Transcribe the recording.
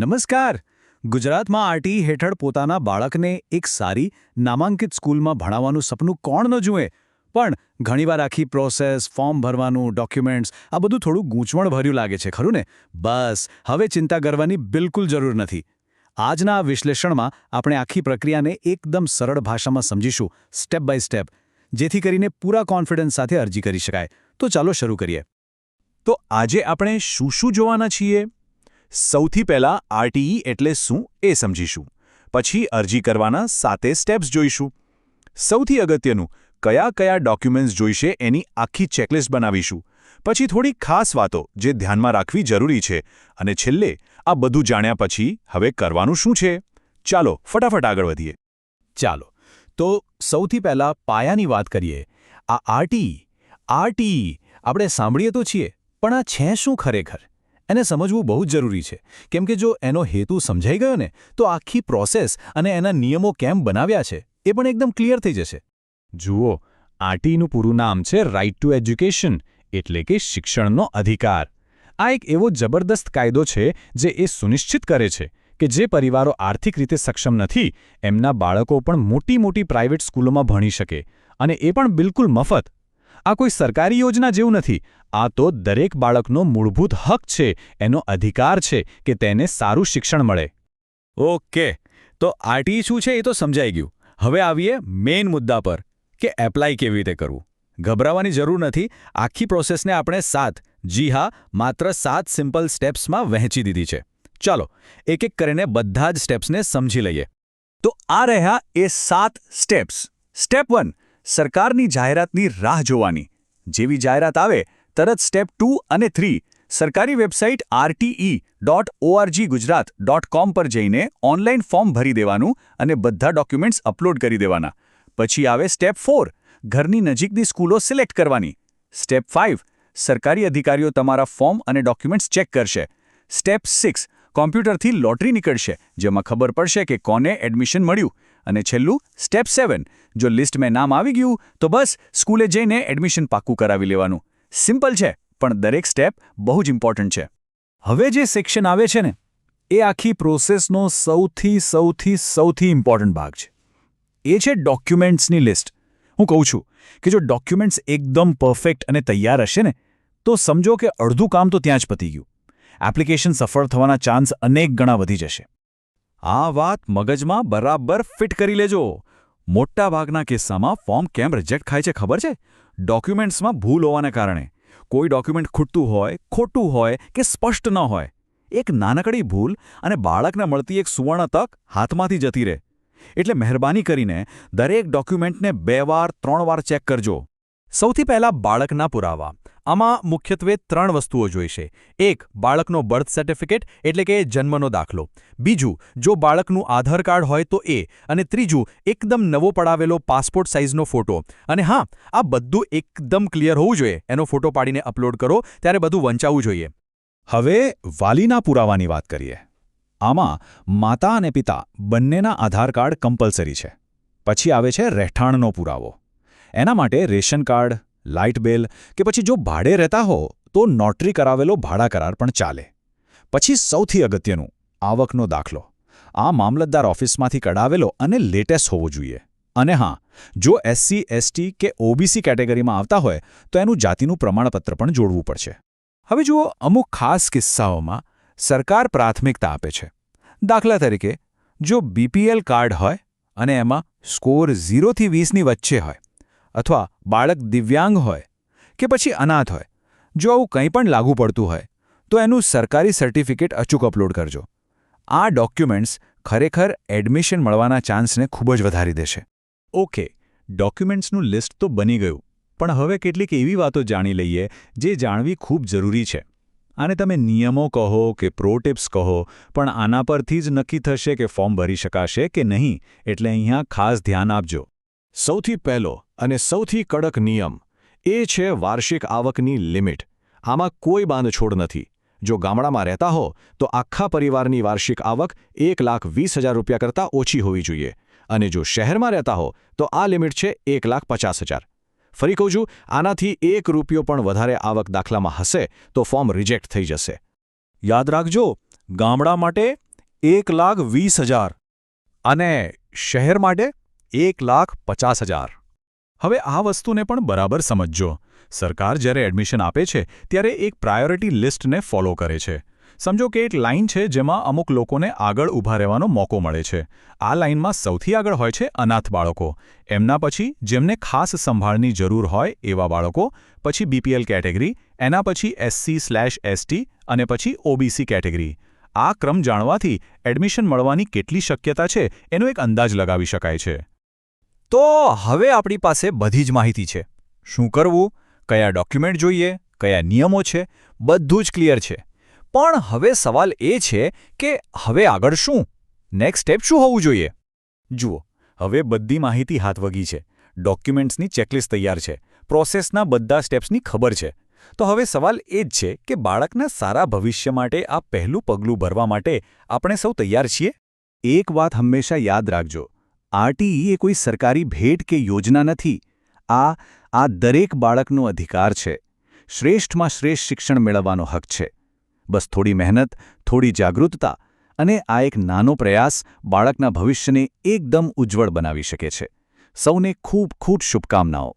નમસ્કાર. ગુજરાતમાં આરટીઈ હેઠળ પોતાના બાળકને એક સારી નામાંકિત સ્કૂલમાં ભણાવવાનું સપનું કોણ ન જુએ, પણ ઘણીવાર આખી પ્રોસેસ, ફોર્મ ભરવાનું, ડોક્યુમેન્ટ્સ આ બધું થોડું ગૂંચવણભર્યું લાગે છે, ખરું ને? બસ હવે ચિંતા કરવાની બિલકુલ જરૂર નથી. આજના આ વિશ્લેષણમાં આપણે આખી પ્રક્રિયાને એકદમ સરળ ભાષામાં સમજીશું, સ્ટેપ બાય સ્ટેપ, જેથી કરીને પૂરા કોન્ફિડન્સ સાથે અરજી કરી શકાય. તો ચાલો શરૂ કરીએ. તો આજે આપણે શું શું જોવાના છીએ? સૌથી પહેલાં આરટીઈ એટલે શું એ સમજીશું. પછી અરજી કરવાના 7 સ્ટેપ્સ જોઈશું. સૌથી અગત્યનું, કયા કયા ડોક્યુમેન્ટ્સ જોઈશે એની આખી ચેકલિસ્ટ બનાવીશું. પછી થોડી ખાસ વાતો જે ધ્યાનમાં રાખવી જરૂરી છે. અને છેલ્લે આ બધું જાણ્યા પછી હવે કરવાનું શું છે? ચાલો ફટાફટ આગળ વધીએ. ચાલો તો સૌથી પહેલાં પાયાની વાત કરીએ. આ આરટીઈ આપણે સાંભળીએ તો છીએ, પણ આ છે શું ખરેખર? એને સમજવું બહુ જ જરૂરી છે, કેમ કે જો એનો હેતુ સમજાઈ ગયો ને તો આખી પ્રોસેસ અને એના નિયમો કેમ બનાવ્યા છે એ પણ એકદમ ક્લિયર થઈ જશે. જુઓ, આરટીઈનું પૂરું નામ છે રાઇટ ટુ એજ્યુકેશન, એટલે કે શિક્ષણનો અધિકાર. આ એક એવો જબરદસ્ત કાયદો છે જે એ સુનિશ્ચિત કરે છે કે જે પરિવારો આર્થિક રીતે સક્ષમ નથી એમના બાળકો પણ મોટી પ્રાઇવેટ સ્કૂલોમાં ભણી શકે, અને એ પણ બિલકુલ મફત. આ કોઈ સરકારી યોજના જેવું નથી. આ તો દરેક બાળકનો મૂળભૂત હક છે, એનો અધિકાર છે કે તેને સારું શિક્ષણ મળે. ઓકે, તો આરટીઈ શું છે એ તો સમજાઈ ગયું. હવે આવીએ મેઇન મુદ્દા પર કે એપ્લાય કેવી રીતે કરવું. ગભરાવાની જરૂર નથી. આખી પ્રોસેસને આપણે 7, જી હા, માત્ર 7 સિમ્પલ સ્ટેપ્સમાં વહેંચી દીધી છે. ચાલો એક એક કરીને બધા જ સ્ટેપ્સને સમજી લઈએ. તો આ રહ્યા એ 7 સ્ટેપ્સ. સ્ટેપ 1, સરકારની જાહેરાતની રાહ જોવાની. જેવી જાહેરાત આવે તરત સ્ટેપ 2 અને 3 સરકારી વેબસાઇટ rte.org.gujarat.com પર જઈને ઓનલાઈન ફોર્મ ભરી દેવાનું અને બધા ડોક્યુમેન્ટ્સ અપલોડ કરી દેવાના. પછી આવે સ્ટેપ 4, ઘરની નજીકની સ્કૂલો સિલેક્ટ કરવાની. સ્ટેપ 5, સરકારી અધિકારીઓ તમારા ફોર્મ અને ડોક્યુમેન્ટ્સ ચેક કરશે. સ્ટેપ 6, કોમ્પ્યુટરથી લોટરી નીકળશે, જેમાં ખબર પડશે કે કોને એડમિશન મળ્યું. અને છેલ્લું સ્ટેપ 7, જો લિસ્ટમાં નામ આવી ગયું તો બસ સ્કૂલે જઈને એડમિશન પાક્કું કરાવી લેવાનું. સિમ્પલ છે, પણ દરેક સ્ટેપ બહુ જ ઇમ્પોર્ટન્ટ છે. હવે જે સેક્શન આવે છે ને, એ આખી પ્રોસેસનો સૌથી ઇમ્પોર્ટન્ટ ભાગ છે. એ છે ડોક્યુમેન્ટ્સની લિસ્ટ. હું કહું છું કે જો ડોક્યુમેન્ટ્સ એકદમ પરફેક્ટ અને તૈયાર હશે ને, તો સમજો કે અડધું કામ તો ત્યાં જ પતી ગયું. એપ્લિકેશન સફળ થવાના ચાન્સ અનેક ગણા વધી જશે. આ વાત મગજમાં બરાબર ફિટ કરી લેજો. મોટાભાગના કિસ્સામાં ફોર્મ કેમ રિજેક્ટ થાય છે ખબર છે? ડોક્યુમેન્ટ્સમાં ભૂલ હોવાને કારણે. કોઈ ડોક્યુમેન્ટ ખૂટતું હોય, ખોટું હોય કે સ્પષ્ટ ન હોય. એક નાનકડી ભૂલ અને બાળકને મળતી એક સુવર્ણ તક હાથમાંથી જતી રહે. એટલે મહેરબાની કરીને દરેક ડોક્યુમેન્ટને 2 વાર 3 વાર ચેક કરજો. સૌથી પહેલાં બાળકના પુરાવા. આમાં મુખ્યત્વે 3 વસ્તુઓ જોઈશે. 1, બાળકનો બર્થ સર્ટિફિકેટ એટલે કે જન્મનો દાખલો. બીજું, જો બાળકનું આધાર કાર્ડ હોય તો એ. અને ત્રીજું, એકદમ નવો પડાવેલો પાસપોર્ટ સાઇઝનો ફોટો. અને હા, આ બધું એકદમ ક્લિયર હોવું જોઈએ. એનો ફોટો પાડીને અપલોડ કરો ત્યારે બધું વંચાવવું જોઈએ. હવે વાલીના પુરાવાની વાત કરીએ. આમાં માતા અને પિતા બંનેના આધાર કાર્ડ કમ્પલસરી છે. પછી આવે છે રહેઠાણનો પુરાવો. એના માટે રેશન કાર્ડ, લાઇટ બિલ કે પછી જો ભાડે રહેતા હો તો નોટરી કરાવેલો ભાડા કરાર પણ ચાલે. પછી સૌથી અગત્યનું, આવકનો દાખલો. આ મામલતદાર ઓફિસમાંથી કઢાવેલો અને લેટેસ્ટ હોવો જોઈએ. અને હા, જો SC, ST કે OBC કેટેગરીમાં આવતા હોય તો એનું જાતિનું પ્રમાણપત્ર પણ જોડવું પડશે. હવે જુઓ, અમુક ખાસ કિસ્સાઓમાં સરકાર પ્રાથમિકતા આપે છે. દાખલા તરીકે, જો BPL કાર્ડ હોય અને એમાં સ્કોર 0 થી 20ની વચ્ચે હોય, અથવા બાળક દિવ્યાંગ હોય કે પછી અનાથ હોય, જો આવું કંઈ પણ લાગુ પડતું હોય તો એનું સરકારી સર્ટિફિકેટ અચૂક અપલોડ કરજો. આ ડોક્યુમેન્ટ્સ ખરેખર એડમિશન મળવાના ચાન્સને ખૂબ જ વધારી દેશે. ઓકે, ડોક્યુમેન્ટ્સનું લિસ્ટ તો બની ગયું, પણ હવે કેટલીક એવી વાતો જાણી લઈએ જે જાણવી ખૂબ જરૂરી છે. આને તમે નિયમો કહો કે પ્રો ટિપ્સ કહો, પણ આના પરથી જ નક્કી થશે કે ફોર્મ ભરી શકાશે કે નહીં, એટલે અહીંયા ખાસ ધ્યાન આપજો. સૌથી પહેલો અને સૌથી કડક નિયમ એ છે વાર્ષિક આવકની લિમિટ. આમાં કોઈ બાંધછોડ નથી. જો ગામડામાં રહેતા હો તો આખા પરિવારની વાર્ષિક આવક 1,20,000 રૂપિયા કરતાં ઓછી હોવી જોઈએ. અને જો શહેરમાં રહેતા હો તો આ લિમિટ છે 1,50,000. ફરી કહું છું, આનાથી 1 રૂપિયો પણ વધારે આવક દાખલામાં હશે તો ફોર્મ રિજેક્ટ થઈ જશે. યાદ રાખજો, ગામડા માટે 1,20,000. અને શહેર માટે 1,50,000. હવે આ વસ્તુને પણ બરાબર સમજજો. સરકાર જ્યારે એડમિશન આપે છે ત્યારે એક પ્રાયોરિટી લિસ્ટને ફોલો કરે છે. સમજો કે એક લાઇન છે જેમાં અમુક લોકોને આગળ ઊભા રહેવાનો મોકો મળે છે. આ લાઇનમાં સૌથી આગળ હોય છે અનાથ બાળકો, એમના પછી જેમને ખાસ સંભાળની જરૂર હોય એવા બાળકો, પછી બીપીએલ કેટેગરી, એના પછી SC/ST અને પછી OBC કેટેગરી. આ ક્રમ જાણવાથી એડમિશન મળવાની કેટલી શક્યતા છે એનો એક અંદાજ લગાવી શકાય છે. તો હવે આપણી પાસે બધી જ માહિતી છે. શું કરવું, કયા ડોક્યુમેન્ટ જોઈએ, કયા નિયમો છે, બધું જ ક્લિયર છે. પણ હવે સવાલ એ છે કે હવે આગળ શું? નેક્સ્ટ સ્ટેપ શું હોવું જોઈએ? જુઓ, હવે બધી માહિતી હાથવગી છે. ડોક્યુમેન્ટ્સની ચેકલિસ્ટ તૈયાર છે. પ્રોસેસના બધા સ્ટેપ્સની ખબર છે. તો હવે સવાલ એ જ છે કે બાળકના સારા ભવિષ્ય માટે આ પહેલું પગલું ભરવા માટે આપણે સૌ તૈયાર છીએ? એક વાત હંમેશા યાદ રાખજો. RTE એ કોઈ સરકારી ભેટ કે યોજના નથી. આ દરેક બાળકનો અધિકાર છે. શ્રેષ્ઠમાં શ્રેષ્ઠ શિક્ષણ મેળવવાનો હક છે. બસ થોડી મહેનત, થોડી જાગૃતતા અને આ એક નાનો પ્રયાસ બાળકના ભવિષ્યને એકદમ ઉજ્જવળ બનાવી શકે છે. સૌને ખૂબ ખૂબ શુભકામનાઓ.